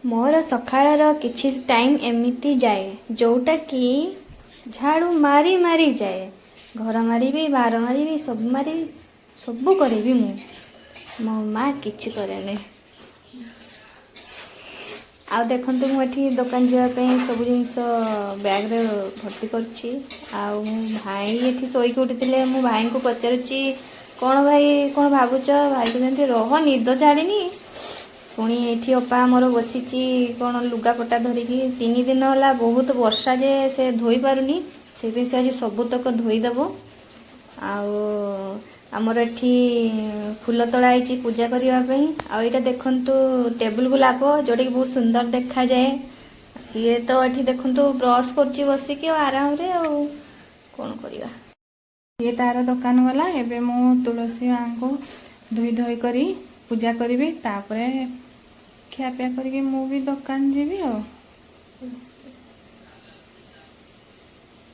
मोर सकाळर किछि टाइम एमिति जाए जोटा कि झाड़ू मारी मारी जाए घर मारी बार मारी सब करेबी मो माँ किछि करेनी। आ देखंतु मुझे दुकान जावाई सब जिनस बैग रे भर्ती करछि। आ भाई ये शोक उठी मो भाई को पचारुची कौन भाई कौन भावुच भाई कहते रह निद छाड़नी पुणी ये अपा मोर बसी कौन लुगापटा धरिकी 3 दिन है बहुत वर्षा जे से धोई पारुनी से आज सबुतक धोईदेव। आमर एठी फूल तोड़ाई पूजा करने आईटा देखु टेबुल गुलाप जोटा कि बहुत सुंदर देखा जाए। सी तो ये देखु ब्रश कर बसिक आराम रे कौन करवा। ये तार दुकान गला एबे मु तुलसी माँ को धोई धोई करी पूजा करी तापर खियापिया करी मु भी दुकान जीवी।